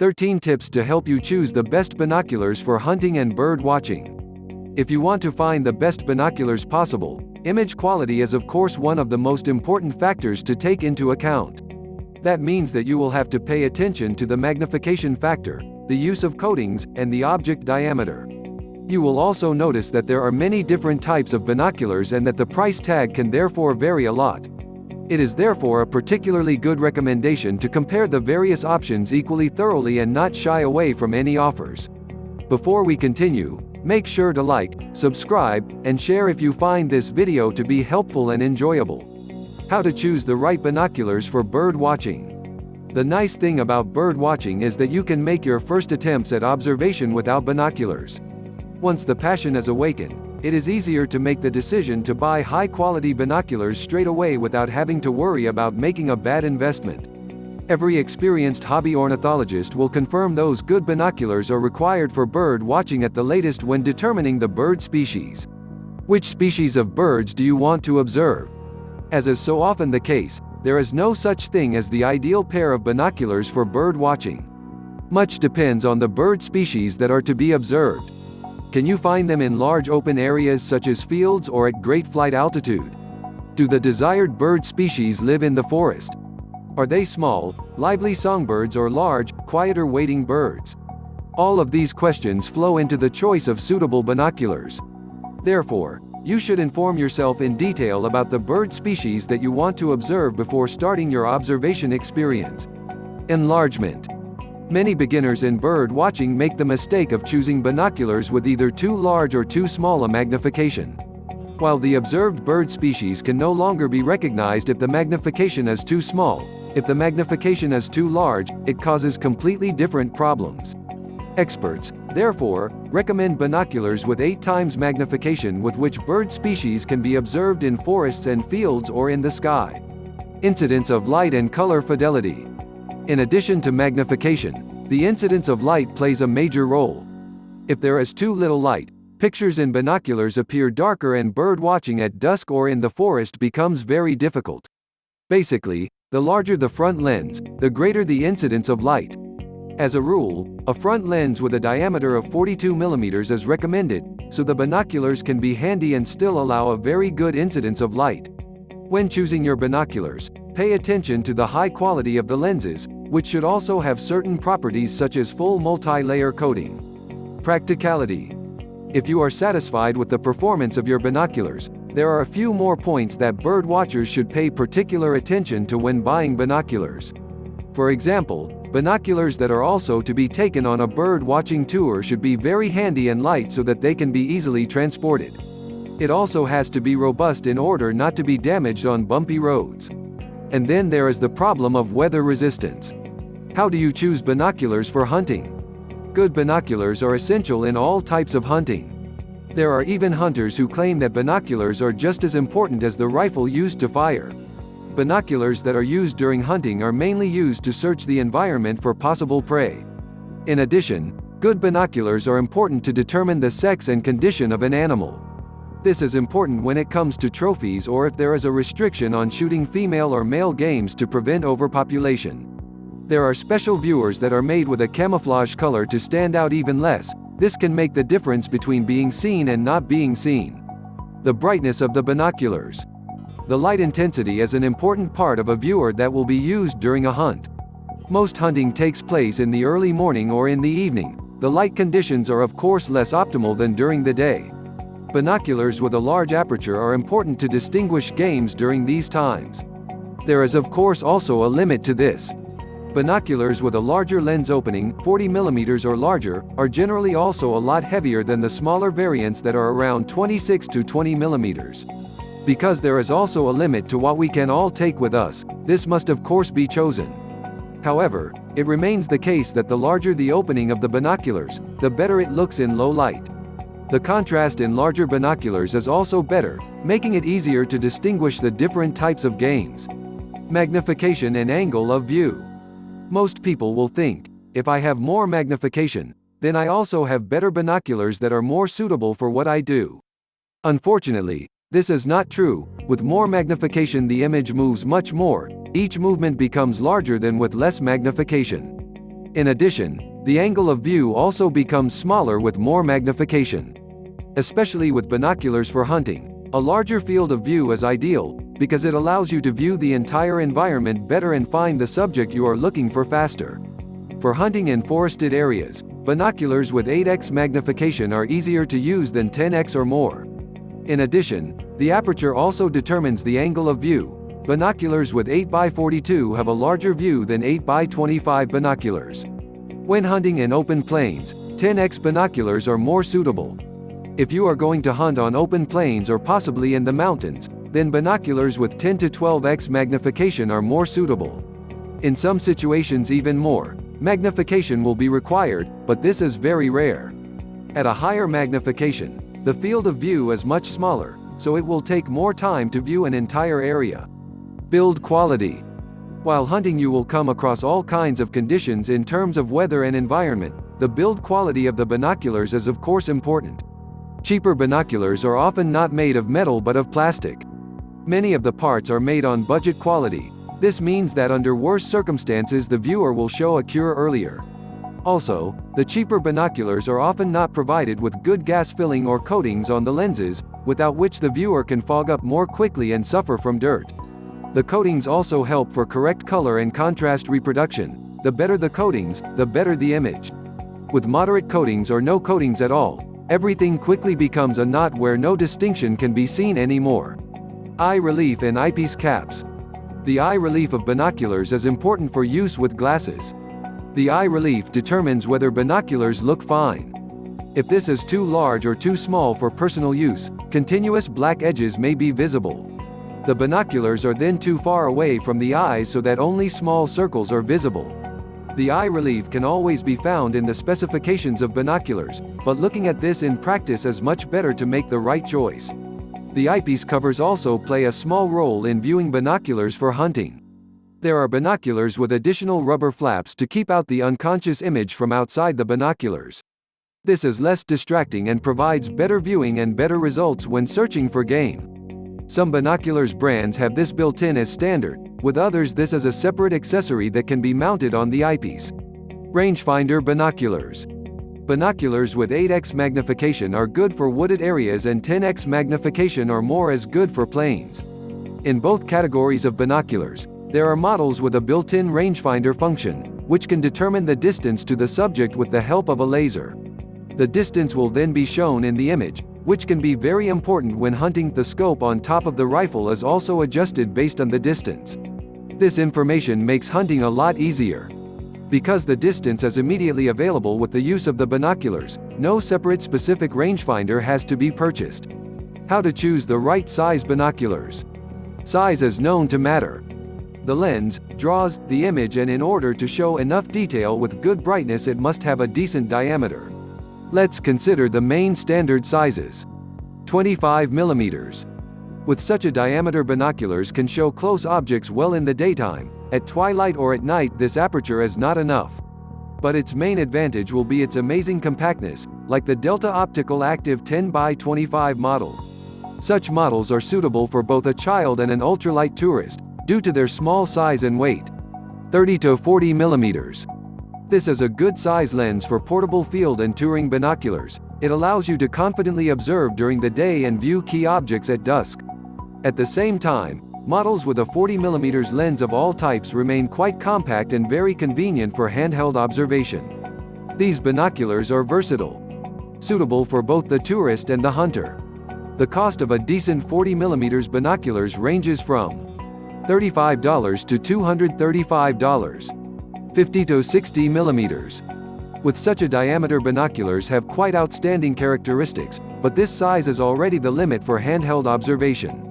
13 tips to help you choose the best binoculars for hunting and bird watching. If you want to find the best binoculars possible, image quality is of course one of the most important factors to take into account. That means that you will have to pay attention to the magnification factor, the use of coatings, and the object diameter. You will also notice that there are many different types of binoculars and that the price tag can therefore vary a lot. It is therefore a particularly good recommendation to compare the various options equally thoroughly and not shy away from any offers. Before we continue, make sure to like, subscribe, and share if you find this video to be helpful and enjoyable. How to choose the right binoculars for bird watching. The nice thing about bird watching is that you can make your first attempts at observation without binoculars. Once the passion is awakened, it is easier to make the decision to buy high-quality binoculars straight away without having to worry about making a bad investment. Every experienced hobby ornithologist will confirm those good binoculars are required for bird watching at the latest when determining the bird species. Which species of birds do you want to observe? As is so often the case, there is no such thing as the ideal pair of binoculars for bird watching. Much depends on the bird species that are to be observed. Can you find them in large open areas such as fields or at great flight altitude? Do the desired bird species live in the forest? Are they small, lively songbirds or large, quieter wading birds? All of these questions flow into the choice of suitable binoculars. Therefore, you should inform yourself in detail about the bird species that you want to observe before starting your observation experience. Enlargement. Many beginners in bird watching make the mistake of choosing binoculars with either too large or too small a magnification. While the observed bird species can no longer be recognized if the magnification is too small, if the magnification is too large, it causes completely different problems. Experts, therefore, recommend binoculars with 8 times magnification with which bird species can be observed in forests and fields or in the sky. Incidence of light and color fidelity. In addition to magnification, the incidence of light plays a major role. If there is too little light, pictures in binoculars appear darker and bird watching at dusk or in the forest becomes very difficult. Basically, the larger the front lens, the greater the incidence of light. As a rule, a front lens with a diameter of 42 mm is recommended, so the binoculars can be handy and still allow a very good incidence of light. When choosing your binoculars, pay attention to the high quality of the lenses, which should also have certain properties such as full multi-layer coating. Practicality. If you are satisfied with the performance of your binoculars, there are a few more points that bird watchers should pay particular attention to when buying binoculars. For example, binoculars that are also to be taken on a bird watching tour should be very handy and light so that they can be easily transported. It also has to be robust in order not to be damaged on bumpy roads. And then there is the problem of weather resistance. How do you choose binoculars for hunting? Good binoculars are essential in all types of hunting. There are even hunters who claim that binoculars are just as important as the rifle used to fire. Binoculars that are used during hunting are mainly used to search the environment for possible prey. In addition, good binoculars are important to determine the sex and condition of an animal. This is important when it comes to trophies or if there is a restriction on shooting female or male games to prevent overpopulation. There are special viewers that are made with a camouflage color to stand out even less. This can make the difference between being seen and not being seen. The brightness of the binoculars. The light intensity is an important part of a viewer that will be used during a hunt. Most hunting takes place in the early morning or in the evening. The light conditions are of course less optimal than during the day. Binoculars with a large aperture are important to distinguish games during these times. There is of course also a limit to this. Binoculars with a larger lens opening, 40 mm or larger, are generally also a lot heavier than the smaller variants that are around 26 to 20 mm. Because there is also a limit to what we can all take with us, this must of course be chosen. However, it remains the case that the larger the opening of the binoculars, the better it looks in low light. The contrast in larger binoculars is also better, making it easier to distinguish the different types of games. Magnification and angle of view. Most people will think, if I have more magnification, then I also have better binoculars that are more suitable for what I do. Unfortunately, this is not true. With more magnification the image moves much more, each movement becomes larger than with less magnification. In addition, the angle of view also becomes smaller with more magnification. Especially with binoculars for hunting, a larger field of view is ideal, because it allows you to view the entire environment better and find the subject you are looking for faster. For hunting in forested areas, binoculars with 8x magnification are easier to use than 10x or more. In addition, the aperture also determines the angle of view. Binoculars with 8x42 have a larger view than 8x25 binoculars. When hunting in open plains, 10x binoculars are more suitable. If you are going to hunt on open plains or possibly in the mountains, then binoculars with 10 to 12x magnification are more suitable. In some situations even more magnification will be required, but this is very rare. At a higher magnification, the field of view is much smaller, so it will take more time to view an entire area. Build quality. While hunting you will come across all kinds of conditions in terms of weather and environment. The build quality of the binoculars is of course important. Cheaper binoculars are often not made of metal but of plastic. Many of the parts are made on budget quality. This means that under worse circumstances the viewer will show a cure earlier. Also, the cheaper binoculars are often not provided with good gas filling or coatings on the lenses, without which the viewer can fog up more quickly and suffer from dirt. The coatings also help for correct color and contrast reproduction. The better the coatings, the better the image. With moderate coatings or no coatings at all, everything quickly becomes a knot where no distinction can be seen anymore. Eye relief and eyepiece caps. The eye relief of binoculars is important for use with glasses. The eye relief determines whether binoculars look fine. If this is too large or too small for personal use, continuous black edges may be visible. The binoculars are then too far away from the eyes so that only small circles are visible. The eye relief can always be found in the specifications of binoculars, but looking at this in practice is much better to make the right choice. The eyepiece covers also play a small role in viewing binoculars for hunting. There are binoculars with additional rubber flaps to keep out the unconscious image from outside the binoculars. This is less distracting and provides better viewing and better results when searching for game. Some binoculars brands have this built in as standard, with others this is a separate accessory that can be mounted on the eyepiece. Rangefinder binoculars. Binoculars with 8x magnification are good for wooded areas and 10x magnification or more is good for plains. In both categories of binoculars, there are models with a built-in rangefinder function, which can determine the distance to the subject with the help of a laser. The distance will then be shown in the image, which can be very important when hunting. The scope on top of the rifle is also adjusted based on the distance. This information makes hunting a lot easier. Because the distance is immediately available with the use of the binoculars, no separate specific rangefinder has to be purchased. How to choose the right size binoculars. Size is known to matter. The lens draws the image, and in order to show enough detail with good brightness it must have a decent diameter. Let's consider the main standard sizes. 25 mm. With such a diameter, binoculars can show close objects well in the daytime. At twilight or at night this aperture is not enough. But its main advantage will be its amazing compactness, like the Delta Optical Active 10x25 model. Such models are suitable for both a child and an ultralight tourist, due to their small size and weight. 30 to 40 mm. This is a good size lens for portable field and touring binoculars. It allows you to confidently observe during the day and view key objects at dusk. At the same time, models with a 40 mm lens of all types remain quite compact and very convenient for handheld observation. These binoculars are versatile, suitable for both the tourist and the hunter. The cost of a decent 40 mm binoculars ranges from $35 to $235. 50 to 60 mm. With such a diameter, binoculars have quite outstanding characteristics, but this size is already the limit for handheld observation.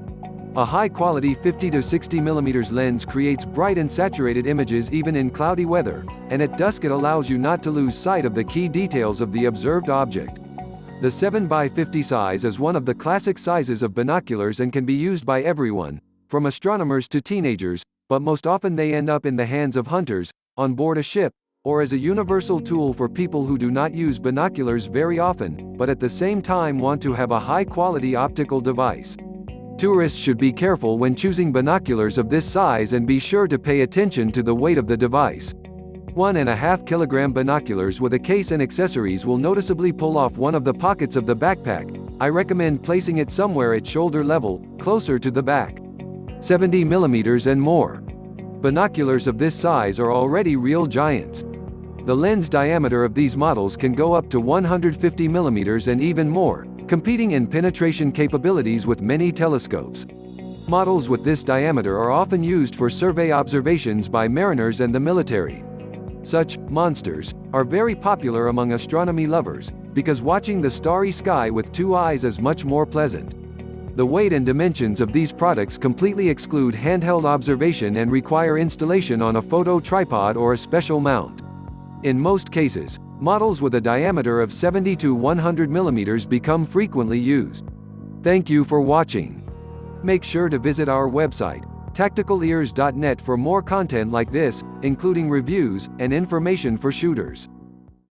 A high-quality 50 to 60 mm lens creates bright and saturated images even in cloudy weather, and at dusk it allows you not to lose sight of the key details of the observed object. The 7x50 size is one of the classic sizes of binoculars and can be used by everyone, from astronomers to teenagers, but most often they end up in the hands of hunters, on board a ship, or as a universal tool for people who do not use binoculars very often, but at the same time want to have a high-quality optical device. Tourists should be careful when choosing binoculars of this size and be sure to pay attention to the weight of the device. 1.5 kilogram binoculars with a case and accessories will noticeably pull off one of the pockets of the backpack. I recommend placing it somewhere at shoulder level, closer to the back. 70 millimeters and more. Binoculars of this size are already real giants. The lens diameter of these models can go up to 150 millimeters and even more, competing in penetration capabilities with many telescopes. Models with this diameter are often used for survey observations by mariners and the military. Such monsters are very popular among astronomy lovers, because watching the starry sky with two eyes is much more pleasant. The weight and dimensions of these products completely exclude handheld observation and require installation on a photo tripod or a special mount. In most cases, models with a diameter of 70 to 100 millimeters become frequently used. Thank you for watching. Make sure to visit our website, tacticalears.net, for more content like this, including reviews and information for shooters.